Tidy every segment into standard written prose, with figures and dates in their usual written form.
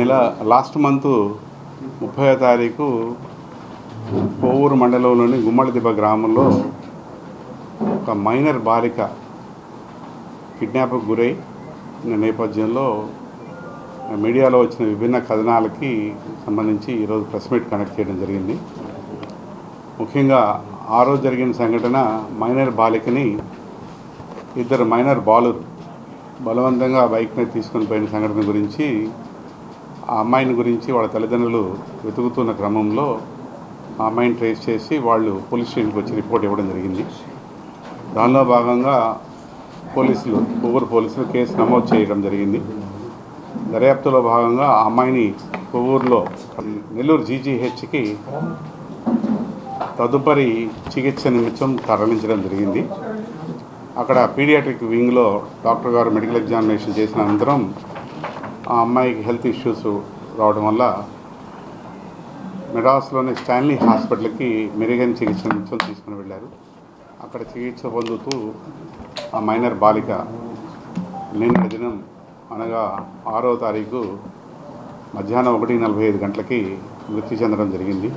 Last month 30వ తారీఖు కోవూరు మండలంలోని గుమ్మడిదిబ్బ గ్రామంలో ఒక మైనర్ బాలిక కిడ్నాప్కు గురై నేపథ్యంలో మీడియాలో వచ్చిన విభిన్న కథనాలకి సంబంధించి ఈరోజు ప్రెస్ మీట్ కండక్ట్ చేయడం జరిగింది. ముఖ్యంగా ఆ రోజు జరిగిన సంఘటన మైనర్ బాలికని ఇద్దరు మైనర్ బాలురు బలవంతంగా బైక్ మీద తీసుకొని పోయిన సంఘటన గురించి, ఆ అమ్మాయిని గురించి వాళ్ళ తల్లిదండ్రులు వెతుకుతున్న క్రమంలో ఆ అమ్మాయిని ట్రేస్ చేసి వాళ్ళు పోలీస్ స్టేషన్కి వచ్చి రిపోర్ట్ ఇవ్వడం జరిగింది. దానిలో భాగంగా కొవ్వూరు పోలీసులు కేసు నమోదు చేయడం జరిగింది. దర్యాప్తులో భాగంగా ఆ అమ్మాయిని కొవ్వూరులో నెల్లూరు జీజీహెచ్కి తదుపరి చికిత్స నిమిత్తం తరలించడం జరిగింది. అక్కడ పీడియాట్రిక్ వింగ్లో డాక్టర్ గారు మెడికల్ ఎగ్జామినేషన్ చేసిన అనంతరం ఆ అమ్మాయికి హెల్త్ ఇష్యూస్ రావడం వల్ల మెడ్రాస్లోని స్టాన్లీ హాస్పిటల్కి మెరుగైన చికిత్స నిమిత్తం తీసుకుని వెళ్ళారు. అక్కడ చికిత్స పొందుతూ ఆ మైనర్ బాలిక నిన్నటి దినం అనగా 6వ తారీఖు మధ్యాహ్నం 1:45 గంటలకి మృతి చెందడం జరిగింది.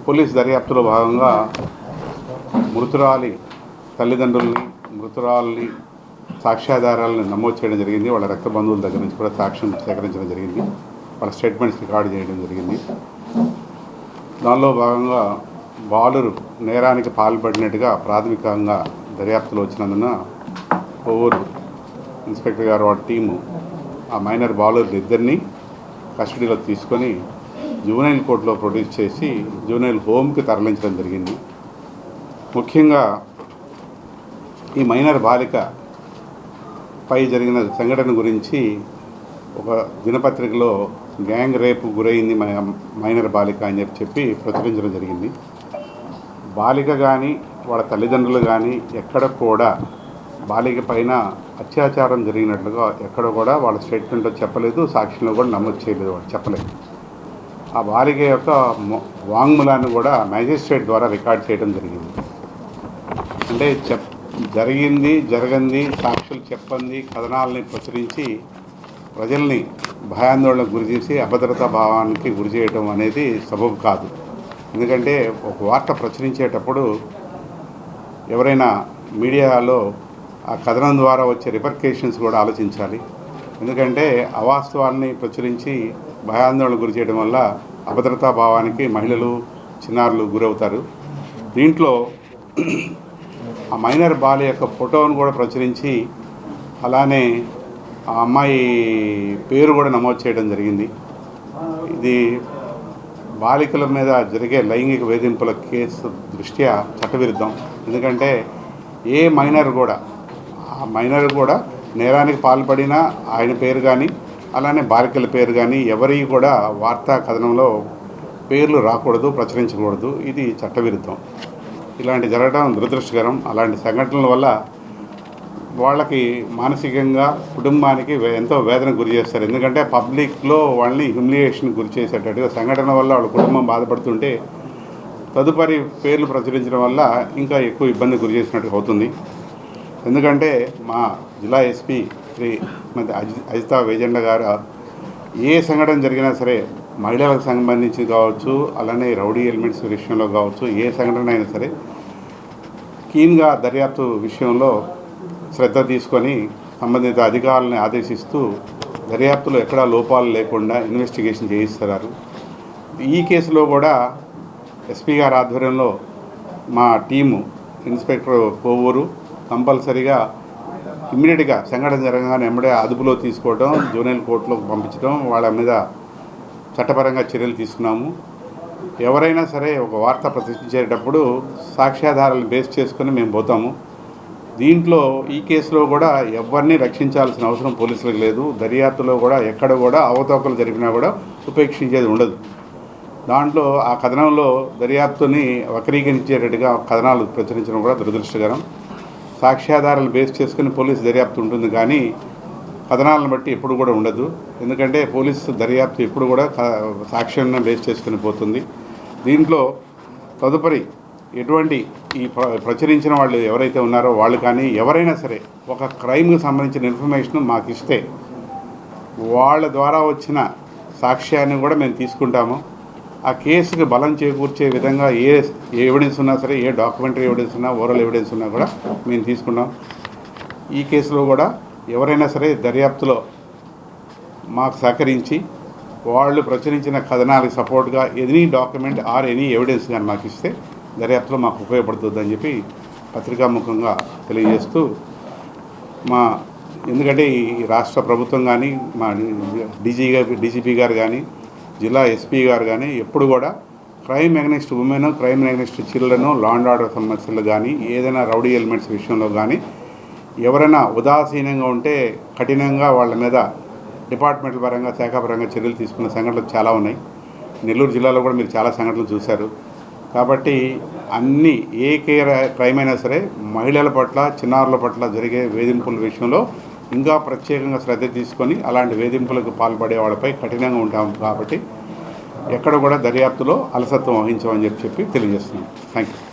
పోలీస్ దర్యాప్తులో భాగంగా మృతురాలి తల్లిదండ్రుల్ని, మృతురాలని సాక్ష్యాధారాలను నమోదు చేయడం జరిగింది. వాళ్ళ రక్త బంధువుల దగ్గర నుంచి కూడా సాక్ష్యం సేకరించడం జరిగింది. వాళ్ళ స్టేట్మెంట్స్ రికార్డు చేయడం జరిగింది. దానిలో భాగంగా బాలురు నేరానికి పాల్పడినట్టుగా ప్రాథమికంగా దర్యాప్తులో వచ్చినందున కొవ్వూరు ఇన్స్పెక్టర్ గారు వాడి టీము ఆ మైనర్ బాలురు ఇద్దరిని కస్టడీలో తీసుకొని జూనైల్ కోర్టులో ప్రొడ్యూస్ చేసి జూనైల్ హోమ్కి తరలించడం జరిగింది. ముఖ్యంగా ఈ మైనర్ బాలిక పై జరిగిన సంఘటన గురించి ఒక దినపత్రికలో గ్యాంగ్ రేపు గురైంది మైనర్ బాలిక అని చెప్పి ప్రచురించడం జరిగింది. బాలిక కానీ వాళ్ళ తల్లిదండ్రులు కానీ ఎక్కడ కూడా బాలిక పైన అత్యాచారం జరిగినట్లుగా ఎక్కడ కూడా వాళ్ళ స్టేట్మెంట్లో చెప్పలేదు, సాక్ష్యంలో కూడా నమోదు చేయలేదు, వాళ్ళు చెప్పలేదు. ఆ బాలిక యొక్క వాంగ్మూలాన్ని కూడా మ్యాజిస్ట్రేట్ ద్వారా రికార్డ్ చేయడం జరిగింది. అంటే జరగంది సాక్షులు చెప్పంది కథనాలని ప్రచురించి ప్రజల్ని భయాందోళనకు గురి చేసి అభద్రతా భావానికి గురి చేయడం అనేది సబబు కాదు. ఎందుకంటే ఒక వార్త ప్రచురించేటప్పుడు ఎవరైనా మీడియాలో ఆ కథనం ద్వారా వచ్చే రిపర్కేషన్స్ కూడా ఆలోచించాలి. ఎందుకంటే అవాస్తవాల్ని ప్రచురించి భయాందోళనకు గురి చేయడం వల్ల అభద్రతా భావానికి మహిళలు, చిన్నారులు గురవుతారు. దీంట్లో ఆ మైనర్ బాలి యొక్క ఫోటోను కూడా ప్రచురించి అలానే ఆ అమ్మాయి పేరు కూడా నమోదు చేయడం జరిగింది. ఇది బాలికల మీద జరిగే లైంగిక వేధింపుల కేసు దృష్ట్యా చట్టవిరుద్ధం. ఎందుకంటే ఏ మైనర్ కూడా నేరానికి పాల్పడిన ఆయన పేరు కానీ అలానే బాలికల పేరు కానీ ఎవరి కూడా వార్తా కథనంలో పేర్లు రాకూడదు, ప్రచురించకూడదు. ఇది చట్టవిరుద్ధం. ఇలాంటి జరగడం దురదృష్టకరం. అలాంటి సంఘటనల వల్ల వాళ్ళకి మానసికంగా, కుటుంబానికి ఎంతో వేదన గురి చేస్తారు. ఎందుకంటే పబ్లిక్లో వాళ్ళని హ్యూమిలియేషన్ గురి చేసేటట్టుగా సంఘటన వల్ల వాళ్ళ కుటుంబం బాధపడుతుంటే తదుపరి పేర్లు ప్రచురించడం వల్ల ఇంకా ఎక్కువ ఇబ్బంది గురి చేసినట్టు అవుతుంది. ఎందుకంటే మా జిల్లా ఎస్పీ శ్రీమతి అజితా వేజెండ గారు ఏ సంఘటన జరిగినా సరే మహిళలకు సంబంధించి కావచ్చు, అలానే రౌడీ ఎలిమెంట్స్ విషయంలో కావచ్చు, ఏ సంఘటన అయినా సరే కీన్గా దర్యాప్తు విషయంలో శ్రద్ధ తీసుకొని సంబంధిత అధికారులను ఆదేశిస్తూ దర్యాప్తులో ఎక్కడా లోపాలు లేకుండా ఇన్వెస్టిగేషన్ చేయిస్తున్నారు. ఈ కేసులో కూడా ఎస్పీ గారి ఆధ్వర్యంలో మా టీము ఇన్స్పెక్టర్ కొవ్వూరు కంపల్సరీగా ఇమ్మీడియట్గా సంఘటన జరగగానే ఎమ్మడే అదుపులో తీసుకోవడం, జూనియర్ కోర్టులోకి పంపించడం, వాళ్ళ మీద చట్టపరంగా చర్యలు తీసుకున్నాము. ఎవరైనా సరే ఒక వార్త ప్రదర్శించేటప్పుడు సాక్ష్యాధారాలను బేస్ చేసుకుని మేము పోతాము. దీంట్లో ఈ కేసులో కూడా ఎవరిని రక్షించాల్సిన అవసరం పోలీసులకు లేదు. దర్యాప్తులో కూడా ఎక్కడ కూడా అవతవకలు జరిపినా కూడా ఉపేక్షించేది ఉండదు. దాంట్లో ఆ కథనంలో దర్యాప్తుని వక్రీకరించేటట్టుగా కథనాలు ప్రచురించడం కూడా దురదృష్టకరం. సాక్ష్యాధారాలు బేస్ చేసుకుని పోలీసు దర్యాప్తు ఉంటుంది, కానీ కథనాలను బట్టి ఎప్పుడు కూడా ఉండదు. ఎందుకంటే పోలీసు దర్యాప్తు ఎప్పుడు కూడా సాక్ష్యాన్ని బేస్ చేసుకుని పోతుంది. దీంట్లో తదుపరి ఎటువంటి ఈ ప్రచురించిన వాళ్ళు ఎవరైతే ఉన్నారో వాళ్ళు కానీ ఎవరైనా సరే ఒక క్రైమ్కి సంబంధించిన ఇన్ఫర్మేషన్ మాకు ఇస్తే వాళ్ళ ద్వారా వచ్చిన సాక్ష్యాన్ని కూడా మేము తీసుకుంటాము. ఆ కేసుకి బలం చేకూర్చే విధంగా ఏ ఎవిడెన్స్ ఉన్నా సరే, ఏ డాక్యుమెంటరీ ఎవిడెన్స్ ఉన్నా, ఓరల్ ఎవిడెన్స్ ఉన్నా కూడా మేము తీసుకున్నాం. ఈ కేసులో కూడా ఎవరైనా సరే దర్యాప్తులో మాకు సహకరించి వాళ్ళు ప్రచురించిన కథనాలకు సపోర్ట్గా any document or any evidence కానీ మాకు ఇస్తే దర్యాప్తులో మాకు ఉపయోగపడుతుందని చెప్పి పత్రికాముఖంగా తెలియజేస్తూ ఎందుకంటే ఈ రాష్ట్ర ప్రభుత్వం కానీ మా డీజీపీ గారు కానీ జిల్లా ఎస్పీ గారు కానీ ఎప్పుడు కూడా crime against women, crime against children, law and order సమస్యలు కానీ ఏదైనా రౌడీ ఎలిమెంట్స్ విషయంలో కానీ ఎవరైనా ఉదాసీనంగా ఉంటే కఠినంగా వాళ్ళ మీద డిపార్ట్మెంట్ల పరంగా, శాఖాపరంగా చర్యలు తీసుకున్న సంఘటనలు చాలా ఉన్నాయి. నెల్లూరు జిల్లాలో కూడా మీరు చాలా సంఘటనలు చూశారు. కాబట్టి అన్ని ఏ క్రైమ్ అయినా సరే మహిళల పట్ల, చిన్నారుల పట్ల జరిగే వేధింపుల విషయంలో ఇంకా ప్రత్యేకంగా శ్రద్ధ తీసుకొని అలాంటి వేధింపులకు పాల్పడే వాళ్ళపై కఠినంగా ఉంటాం. కాబట్టి ఎక్కడ కూడా దర్యాప్తులో అలసత్వం వహించమని చెప్పి తెలియజేస్తున్నాం. Thank you.